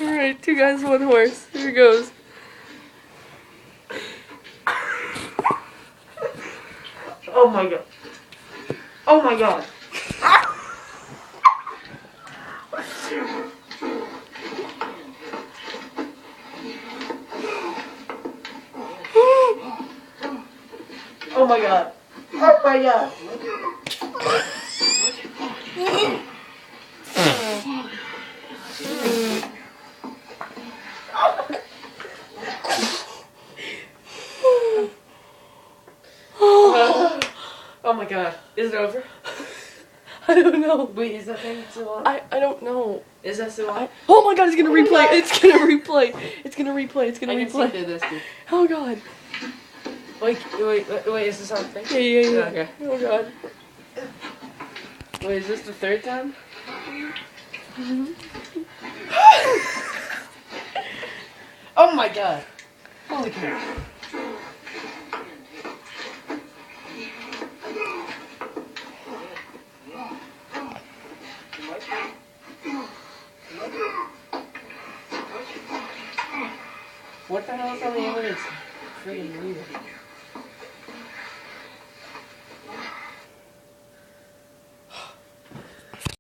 Alright, 2 guys, 1 horse. Here goes. Oh my god. Oh my god. Oh my god. Oh my god. Oh my god. Is it over? I don't know. Wait, is that thing still on? I don't know. Is that still on? Oh my god, it's gonna replay. It's gonna replay. It's gonna replay. It's gonna I can see replay. through this, dude. Oh god. Wait, is this on thing? Yeah. Okay. Oh god. Wait, is this the 3rd time? Oh my god. Holy crap. What the hell is on the end of this friggin' lever?